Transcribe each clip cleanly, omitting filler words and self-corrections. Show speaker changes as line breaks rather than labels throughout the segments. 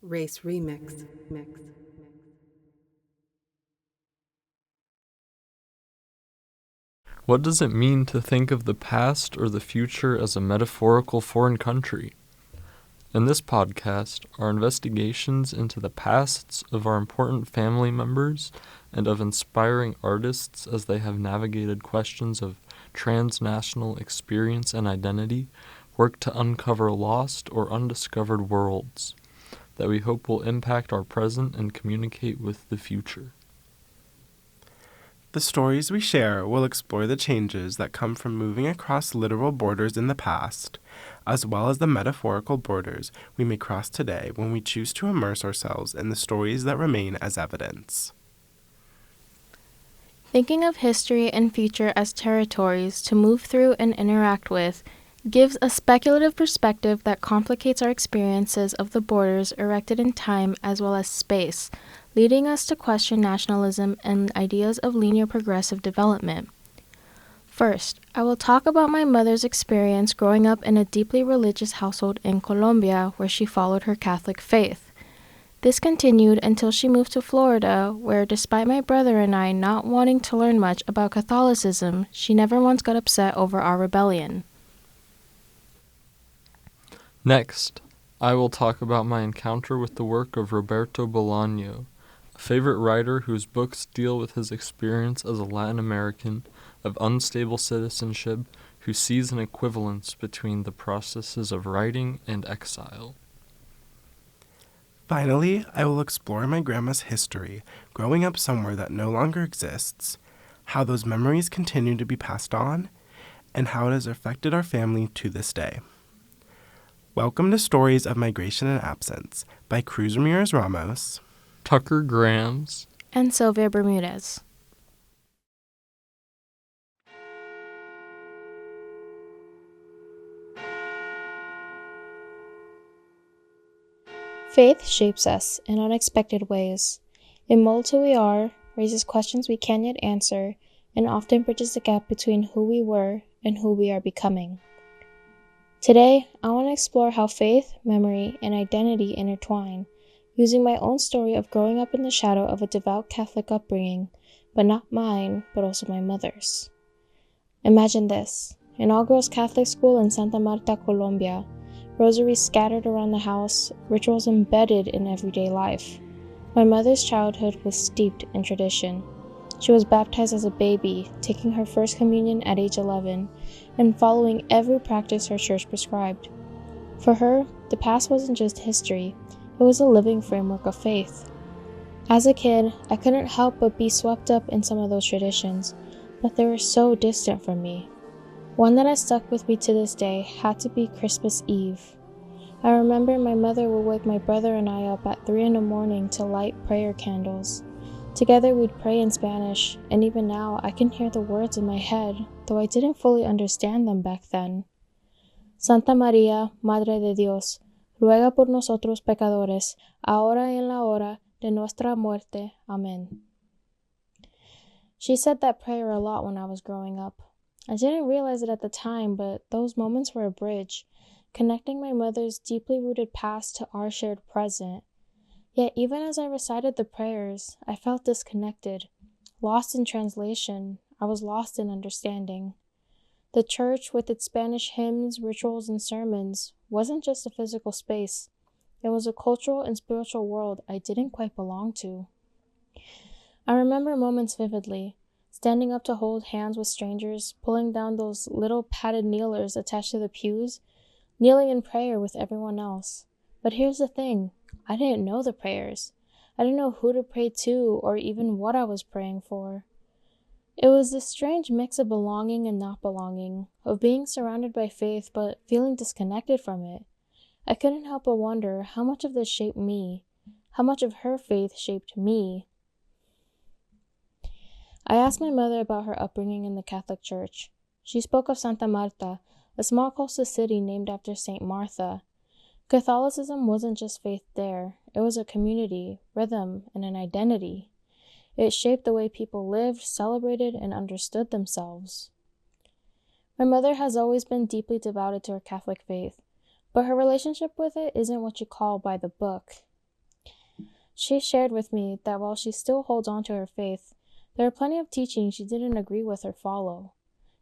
Race Remix.
What does it mean to think of the past or the future as a metaphorical foreign country? In this podcast, our investigations into the pasts of our important family members and of inspiring artists as they have navigated questions of transnational experience and identity work to uncover lost or undiscovered worlds that we hope will impact our present and communicate with the future.
The stories we share will explore the changes that come from moving across literal borders in the past, as well as the metaphorical borders we may cross today when we choose to immerse ourselves in the stories that remain as evidence.
Thinking of history and future as territories to move through and interact with gives a speculative perspective that complicates our experiences of the borders erected in time as well as space, leading us to question nationalism and ideas of linear progressive development. First, I will talk about my mother's experience growing up in a deeply religious household in Colombia where she followed her Catholic faith. This continued until she moved to Florida, where despite my brother and I not wanting to learn much about Catholicism, she never once got upset over our rebellion.
Next, I will talk about my encounter with the work of Roberto Bolaño, a favorite writer whose books deal with his experience as a Latin American of unstable citizenship who sees an equivalence between the processes of writing and exile.
Finally, I will explore my grandma's history, growing up somewhere that no longer exists, how those memories continue to be passed on, and how it has affected our family to this day. Welcome to Stories of Migration and Absence by Cruz Ramirez-Ramos,
Tucker Grams,
And Sylvia Bermudez. Faith shapes us in unexpected ways. It molds who we are, raises questions we can't yet answer, and often bridges the gap between who we were and who we are becoming. Today, I want to explore how faith, memory, and identity intertwine, using my own story of growing up in the shadow of a devout Catholic upbringing, but not mine, but also my mother's. Imagine this: an all-girls Catholic school in Santa Marta, Colombia, rosaries scattered around the house, rituals embedded in everyday life. My mother's childhood was steeped in tradition. She was baptized as a baby, taking her first communion at age 11, and following every practice her church prescribed. For her, the past wasn't just history, it was a living framework of faith. As a kid, I couldn't help but be swept up in some of those traditions, but they were so distant from me. One that has stuck with me to this day had to be Christmas Eve. I remember my mother would wake my brother and I up at 3 a.m. to light prayer candles. Together we'd pray in Spanish, and even now I can hear the words in my head, though I didn't fully understand them back then. Santa María, Madre de Dios, ruega por nosotros pecadores, ahora y en la hora de nuestra muerte. Amen. She said that prayer a lot when I was growing up. I didn't realize it at the time, but those moments were a bridge, connecting my mother's deeply rooted past to our shared present. Yet even as I recited the prayers, I felt disconnected, lost in translation. I was lost in understanding. The church, with its Spanish hymns, rituals, and sermons, wasn't just a physical space. It was a cultural and spiritual world I didn't quite belong to. I remember moments vividly, standing up to hold hands with strangers, pulling down those little padded kneelers attached to the pews, kneeling in prayer with everyone else. But here's the thing. I didn't know the prayers. I didn't know who to pray to or even what I was praying for. It was this strange mix of belonging and not belonging, of being surrounded by faith but feeling disconnected from it. I couldn't help but wonder how much of this shaped me, how much of her faith shaped me. I asked my mother about her upbringing in the Catholic Church. She spoke of Santa Marta, a small coastal city named after Saint Martha. Catholicism wasn't just faith there, it was a community, rhythm, and an identity. It shaped the way people lived, celebrated, and understood themselves. My mother has always been deeply devoted to her Catholic faith, but her relationship with it isn't what you call by the book. She shared with me that while she still holds on to her faith, there are plenty of teachings she didn't agree with or follow.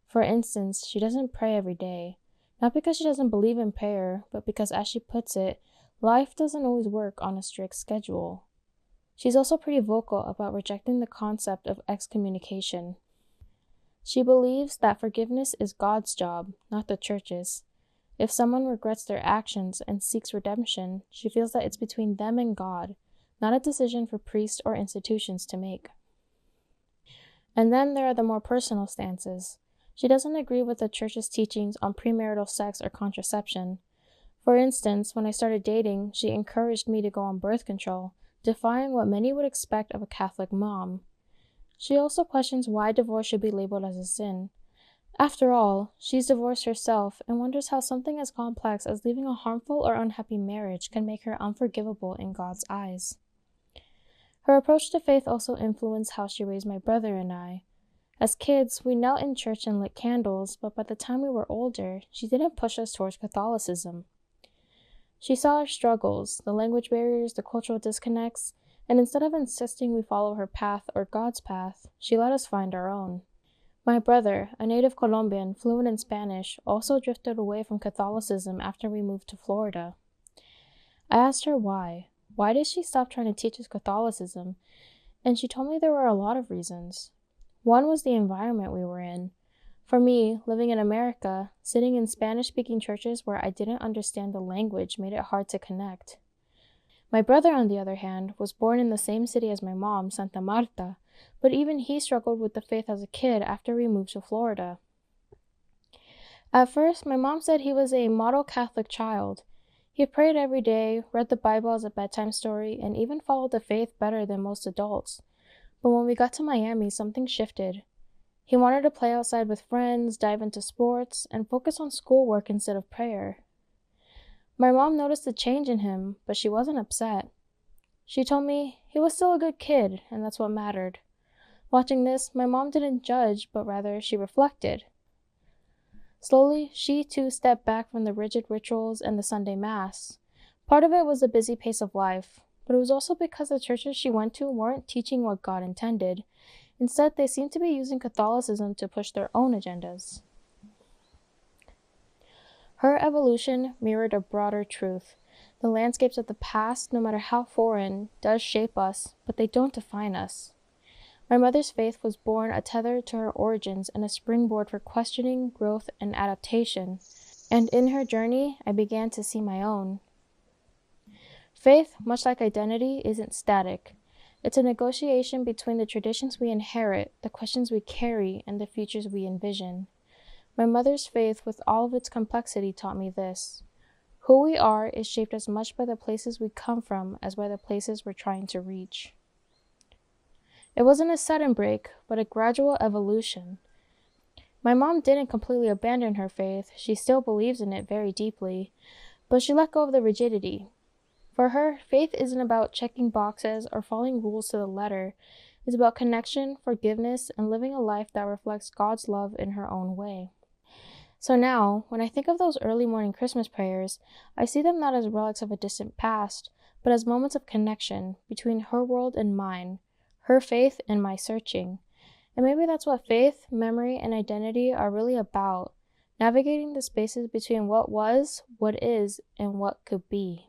For instance, she doesn't pray every day, not because she doesn't believe in prayer, but because, as she puts it, life doesn't always work on a strict schedule. She's also pretty vocal about rejecting the concept of excommunication. She believes that forgiveness is God's job, not the church's. If someone regrets their actions and seeks redemption, she feels that it's between them and God, not a decision for priests or institutions to make. And then there are the more personal stances. She doesn't agree with the church's teachings on premarital sex or contraception. For instance, when I started dating, she encouraged me to go on birth control, defying what many would expect of a Catholic mom. She also questions why divorce should be labeled as a sin. After all, she's divorced herself and wonders how something as complex as leaving a harmful or unhappy marriage can make her unforgivable in God's eyes. Her approach to faith also influenced how she raised my brother and I. As kids, we knelt in church and lit candles, but by the time we were older, she didn't push us towards Catholicism. She saw our struggles, the language barriers, the cultural disconnects, and instead of insisting we follow her path or God's path, she let us find our own. My brother, a native Colombian, fluent in Spanish, also drifted away from Catholicism after we moved to Florida. I asked her why. Why did she stop trying to teach us Catholicism? And she told me there were a lot of reasons. One was the environment we were in. For me, living in America, sitting in Spanish-speaking churches where I didn't understand the language made it hard to connect. My brother, on the other hand, was born in the same city as my mom, Santa Marta, but even he struggled with the faith as a kid after we moved to Florida. At first, my mom said he was a model Catholic child. He prayed every day, read the Bible as a bedtime story, and even followed the faith better than most adults. But when we got to Miami, something shifted. He wanted to play outside with friends, dive into sports, and focus on schoolwork instead of prayer. My mom noticed a change in him, but she wasn't upset. She told me he was still a good kid, and that's what mattered. Watching this, my mom didn't judge, but rather she reflected. Slowly, she too stepped back from the rigid rituals and the Sunday Mass. Part of it was the busy pace of life, but it was also because the churches she went to weren't teaching what God intended. Instead, they seemed to be using Catholicism to push their own agendas. Her evolution mirrored a broader truth. The landscapes of the past, no matter how foreign, does shape us, but they don't define us. My mother's faith was born a tether to her origins and a springboard for questioning, growth, and adaptation. And in her journey, I began to see my own. Faith, much like identity, isn't static. It's a negotiation between the traditions we inherit, the questions we carry, and the futures we envision. My mother's faith, with all of its complexity, taught me this. Who we are is shaped as much by the places we come from as by the places we're trying to reach. It wasn't a sudden break, but a gradual evolution. My mom didn't completely abandon her faith. She still believes in it very deeply, but she let go of the rigidity. For her, faith isn't about checking boxes or following rules to the letter. It's about connection, forgiveness, and living a life that reflects God's love in her own way. So now, when I think of those early morning Christmas prayers, I see them not as relics of a distant past, but as moments of connection between her world and mine, her faith and my searching. And maybe that's what faith, memory, and identity are really about, navigating the spaces between what was, what is, and what could be.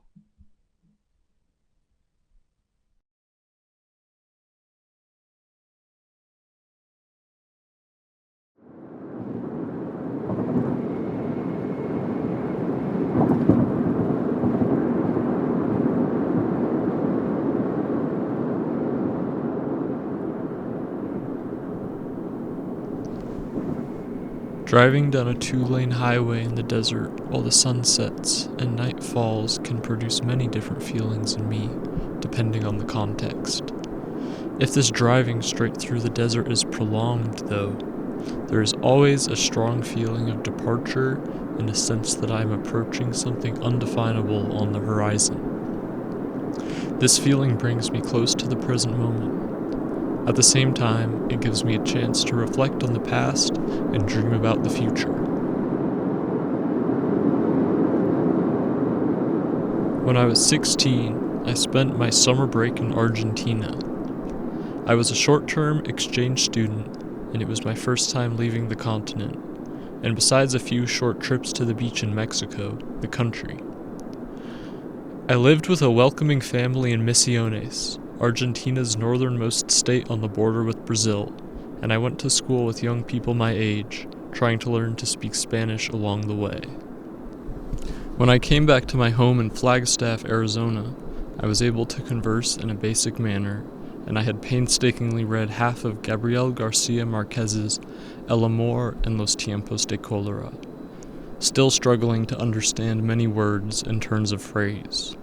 Driving down a 2-lane highway in the desert while the sun sets and night falls can produce many different feelings in me, depending on the context. If this driving straight through the desert is prolonged, though, there is always a strong feeling of departure and a sense that I am approaching something undefinable on the horizon. This feeling brings me close to the present moment. At the same time, it gives me a chance to reflect on the past and dream about the future. When I was 16, I spent my summer break in Argentina. I was a short-term exchange student, and it was my first time leaving the continent, and besides a few short trips to the beach in Mexico, the country. I lived with a welcoming family in Misiones, Argentina's northernmost state on the border with Brazil, and I went to school with young people my age, trying to learn to speak Spanish along the way. When I came back to my home in Flagstaff, Arizona, I was able to converse in a basic manner, and I had painstakingly read half of Gabriel Garcia Marquez's El Amor en los Tiempos de Cólera, still struggling to understand many words and turns of phrase.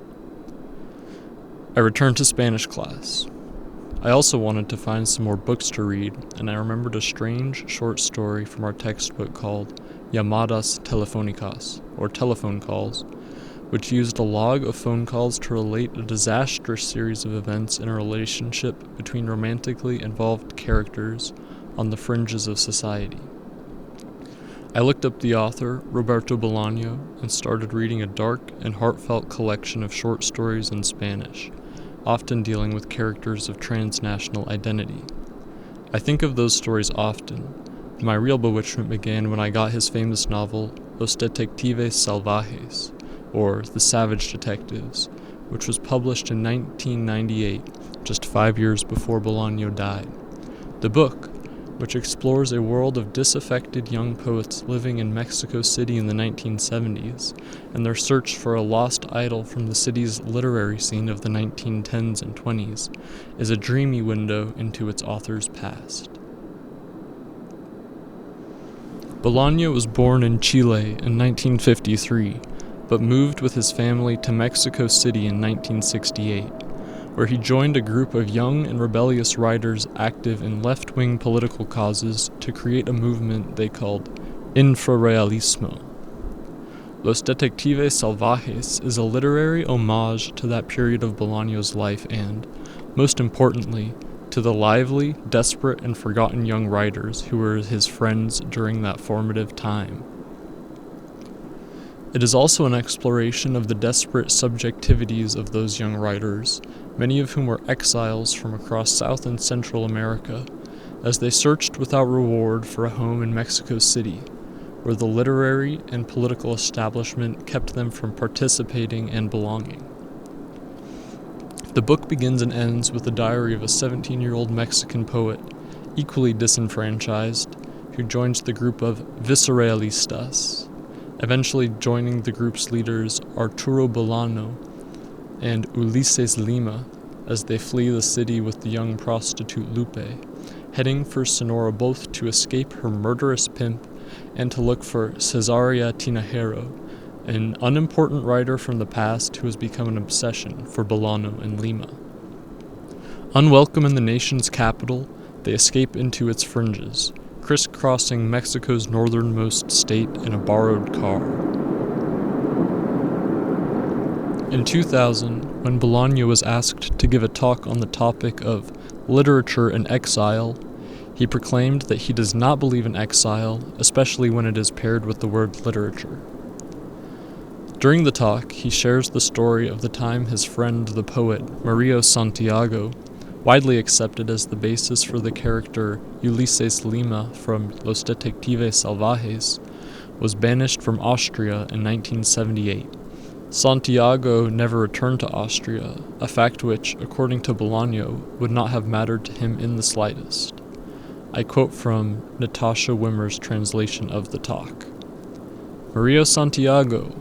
I returned to Spanish class. I also wanted to find some more books to read, and I remembered a strange short story from our textbook called Llamadas Telefónicas, or telephone calls, which used a log of phone calls to relate a disastrous series of events in a relationship between romantically involved characters on the fringes of society. I looked up the author, Roberto Bolaño, and started reading a dark and heartfelt collection of short stories in Spanish, often dealing with characters of transnational identity. I think of those stories often. My real bewitchment began when I got his famous novel, Los Detectives Salvajes, or The Savage Detectives, which was published in 1998, just 5 years before Bolaño died. The book, which explores a world of disaffected young poets living in Mexico City in the 1970s, and their search for a lost idol from the city's literary scene of the 1910s and 20s, is a dreamy window into its author's past. Bolaño was born in Chile in 1953, but moved with his family to Mexico City in 1968, where he joined a group of young and rebellious writers active in left-wing political causes to create a movement they called infrarealismo. Los Detectives Salvajes is a literary homage to that period of Bolaño's life and, most importantly, to the lively, desperate, and forgotten young writers who were his friends during that formative time. It is also an exploration of the desperate subjectivities of those young writers, many of whom were exiles from across South and Central America, as they searched without reward for a home in Mexico City, where the literary and political establishment kept them from participating and belonging. The book begins and ends with the diary of a 17-year-old Mexican poet, equally disenfranchised, who joins the group of visceralistas, eventually joining the group's leaders Arturo Bolano and Ulises Lima as they flee the city with the young prostitute Lupe, heading for Sonora both to escape her murderous pimp and to look for Cesaria Tinajero, an unimportant writer from the past who has become an obsession for Bolano and Lima. Unwelcome in the nation's capital, they escape into its fringes, crisscrossing Mexico's northernmost state in a borrowed car. In 2000, when Bolaño was asked to give a talk on the topic of literature in exile, he proclaimed that he does not believe in exile, especially when it is paired with the word literature. During the talk, he shares the story of the time his friend, the poet Mario Santiago, widely accepted as the basis for the character Ulises Lima from Los Detectives Salvajes, was banished from Austria in 1978. Santiago never returned to Austria, a fact which, according to Bolaño, would not have mattered to him in the slightest. I quote from Natasha Wimmer's translation of the talk. Mario Santiago,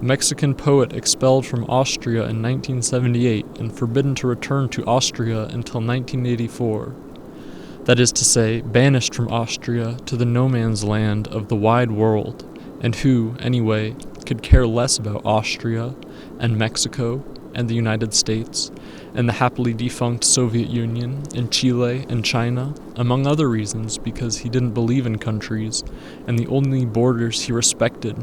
Mexican poet expelled from Austria in 1978 and forbidden to return to Austria until 1984. That is to say, banished from Austria to the no-man's land of the wide world, and who, anyway, could care less about Austria and Mexico and the United States and the happily defunct Soviet Union and Chile and China, among other reasons because he didn't believe in countries, and the only borders he respected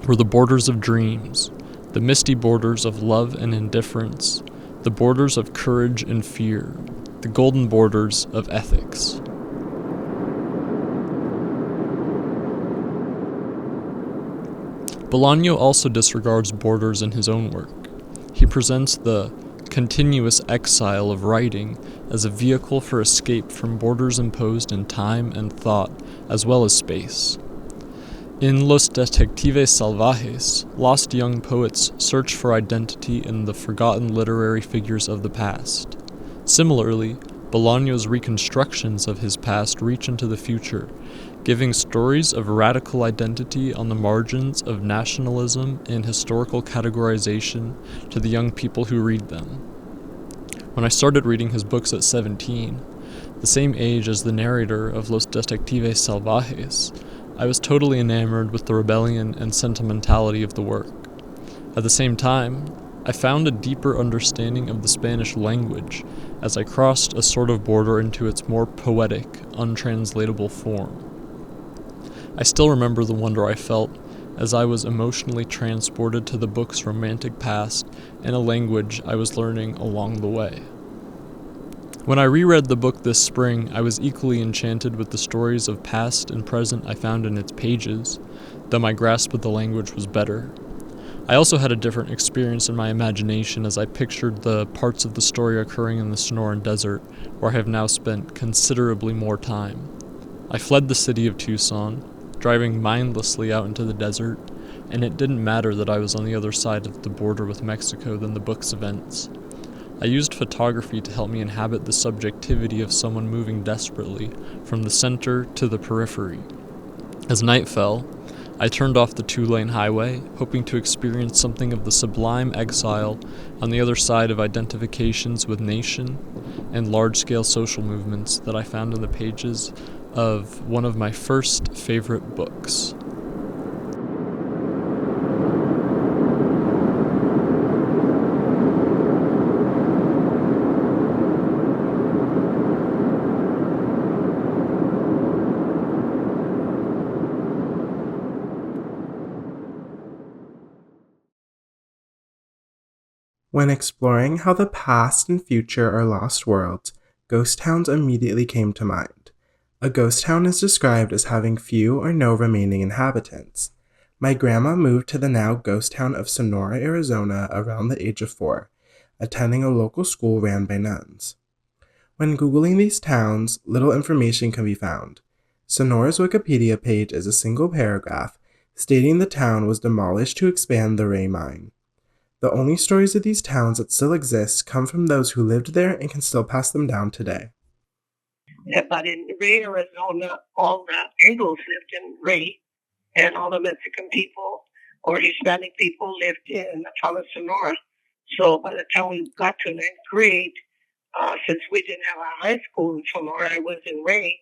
were the borders of dreams, the misty borders of love and indifference, the borders of courage and fear, the golden borders of ethics. Bolaño also disregards borders in his own work. He presents the continuous exile of writing as a vehicle for escape from borders imposed in time and thought, as well as space. In Los Detectives Salvajes, lost young poets search for identity in the forgotten literary figures of the past. Similarly, Bolaño's reconstructions of his past reach into the future, giving stories of radical identity on the margins of nationalism and historical categorization to the young people who read them. When I started reading his books at 17, the same age as the narrator of Los Detectives Salvajes, I was totally enamored with the rebellion and sentimentality of the work. At the same time, I found a deeper understanding of the Spanish language as I crossed a sort of border into its more poetic, untranslatable form. I still remember the wonder I felt as I was emotionally transported to the book's romantic past in a language I was learning along the way. When I reread the book this spring, I was equally enchanted with the stories of past and present I found in its pages, though my grasp of the language was better. I also had a different experience in my imagination as I pictured the parts of the story occurring in the Sonoran Desert, where I have now spent considerably more time. I fled the city of Tucson, driving mindlessly out into the desert, and it didn't matter that I was on the other side of the border with Mexico than the book's events. I used photography to help me inhabit the subjectivity of someone moving desperately from the center to the periphery. As night fell, I turned off the two-lane highway, hoping to experience something of the sublime exile on the other side of identifications with nation and large-scale social movements that I found in the pages of one of my first favorite books.
When exploring how the past and future are lost worlds, ghost towns immediately came to mind. A ghost town is described as having few or no remaining inhabitants. My grandma moved to the now ghost town of Sonora, Arizona around the age of 4, attending a local school ran by nuns. When Googling these towns, little information can be found. Sonora's Wikipedia page is a single paragraph stating the town was demolished to expand the Ray mine. The only stories of these towns that still exist come from those who lived there and can still pass them down today.
Yeah, but in Ray, Arizona, all the Anglos lived in Ray, and all the Mexican people or Hispanic people lived in the town of Sonora. So by the time we got to ninth grade, since we didn't have a high school in Sonora, I was in Ray,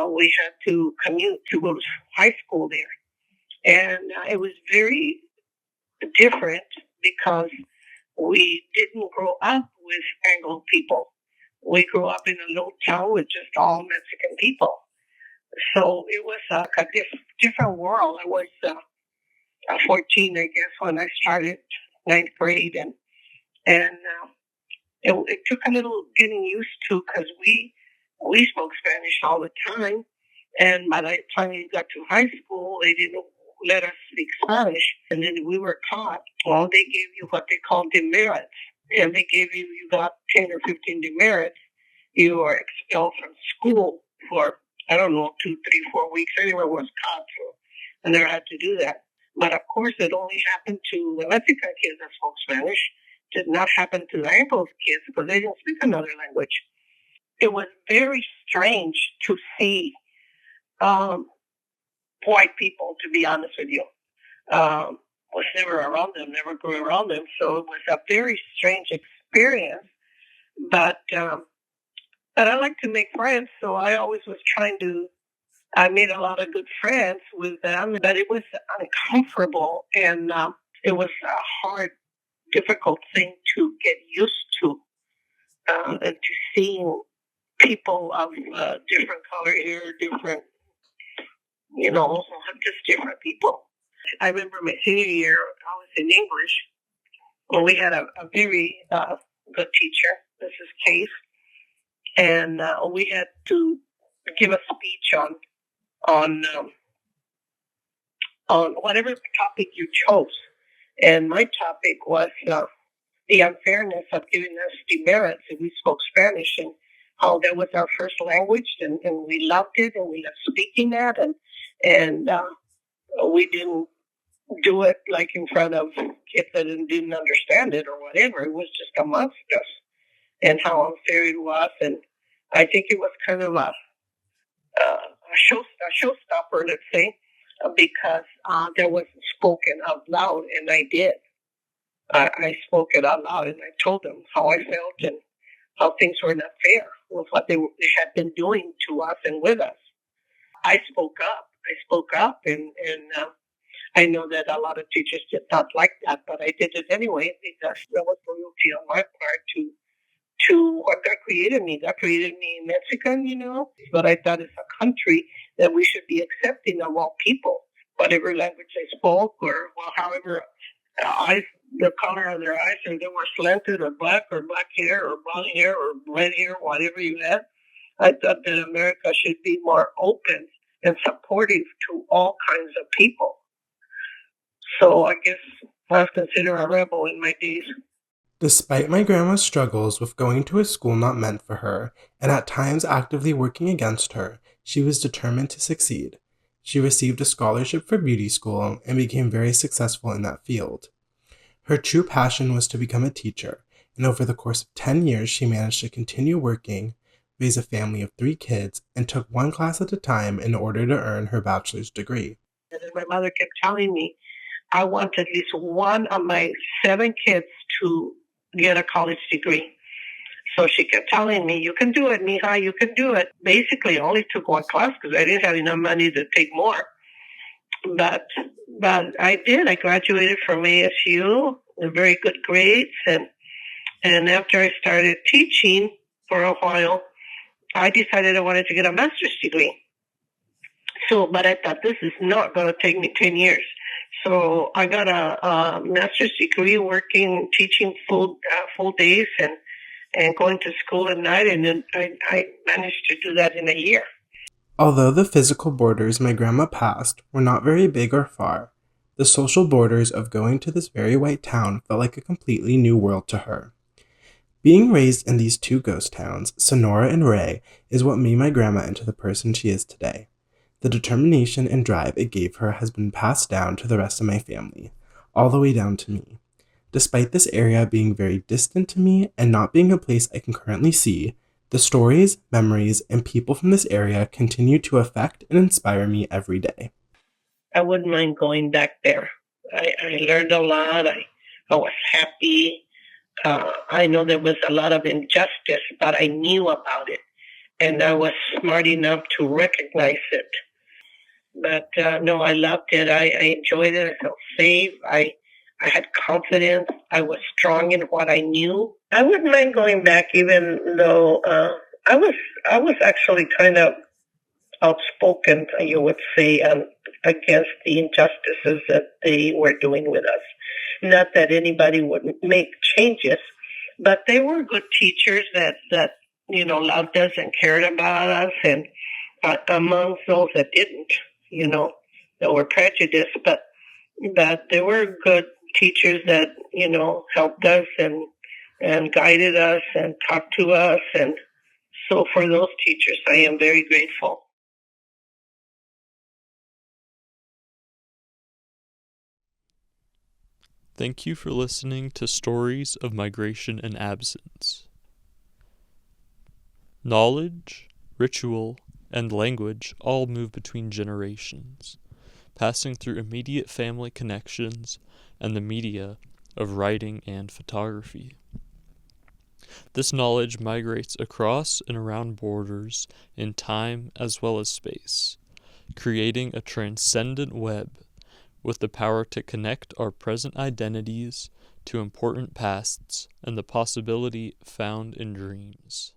we had to commute to go to high school there. And it was very different because we didn't grow up with Anglo people. We grew up in a little town with just all Mexican people. So it was a different world. I was 14, I guess, when I started ninth grade. And it took a little getting used to because we spoke Spanish all the time. And by the time we got to high school, they didn't let us speak Spanish. And then we were taught, well, they gave you what they call demerits. And they gave you got 10 or 15 demerits. You were expelled from school for, I don't know, 2, 3, 4 weeks. Anywhere was caught. So I never had to do that. But of course, it only happened to the Mexican kids that spoke Spanish. Did not happen to the Anglo kids because they didn't speak another language. It was very strange to see white people, to be honest with you. Was never around them, never grew around them. So it was a very strange experience. But I like to make friends, so I always was I made a lot of good friends with them, but it was uncomfortable and it was a hard, difficult thing to get used to and to seeing people of different color hair, different, just different people. I remember my senior year, I was in English, and we had a very good teacher, Mrs. Case, and we had to give a speech on whatever topic you chose. And my topic was the unfairness of giving us demerits if we spoke Spanish, and how that was our first language, and we loved it, and we loved speaking that, and we didn't do it like in front of kids that didn't understand it or whatever. It was just amongst us, and how unfair it was. And I think it was kind of a showstopper, let's say, because there wasn't spoken out loud, and I did. I spoke it out loud, and I told them how I felt and how things were not fair with what they had been doing to us and with us. I spoke up. And I know that a lot of teachers did not like that, but I did it anyway because there was loyalty on my part to what God created me. God created me Mexican, but I thought it's a country that we should be accepting of all people, whatever language they spoke, or however the color of their eyes, or they were slanted or black hair or brown hair or red hair, whatever you had. I thought that America should be more open and supportive to all kinds of people. So I guess I was considered a rebel in my days.
Despite my grandma's struggles with going to a school not meant for her, and at times actively working against her, she was determined to succeed. She received a scholarship for beauty school and became very successful in that field. Her true passion was to become a teacher, and over the course of 10 years she managed to continue working, raise a family of 3 kids, and took one class at a time in order to earn her bachelor's degree.
And my mother kept telling me I want at least one of my 7 kids to get a college degree. So she kept telling me, you can do it, mija, you can do it. Basically, I only took one class because I didn't have enough money to take more. But I did. I graduated from ASU with very good grades. And after I started teaching for a while, I decided I wanted to get a master's degree. But I thought this is not going to take me 10 years. So I got a master's degree working, teaching full days and going to school at night. And then I managed to do that in a year.
Although the physical borders my grandma passed were not very big or far, the social borders of going to this very white town felt like a completely new world to her. Being raised in these 2 ghost towns, Sonora and Ray, is what made my grandma into the person she is today. The determination and drive it gave her has been passed down to the rest of my family, all the way down to me. Despite this area being very distant to me and not being a place I can currently see, the stories, memories, and people from this area continue to affect and inspire me every day.
I wouldn't mind going back there. I learned a lot. I was happy. I know there was a lot of injustice, but I knew about it. And I was smart enough to recognize it. But no, I loved it. I enjoyed it. I felt safe. I had confidence. I was strong in what I knew. I wouldn't mind going back, even though I was actually kind of outspoken, you would say, against the injustices that they were doing with us. Not that anybody would make changes, but they were good teachers that loved us and cared about us, and amongst those that didn't, that were prejudiced, but they were good teachers that, helped us and guided us and talked to us. And so for those teachers, I am very grateful.
Thank you for listening to Stories of Migration and Absence. Knowledge, ritual, and language all move between generations, passing through immediate family connections and the media of writing and photography. This knowledge migrates across and around borders in time as well as space, creating a transcendent web with the power to connect our present identities to important pasts and the possibility found in dreams.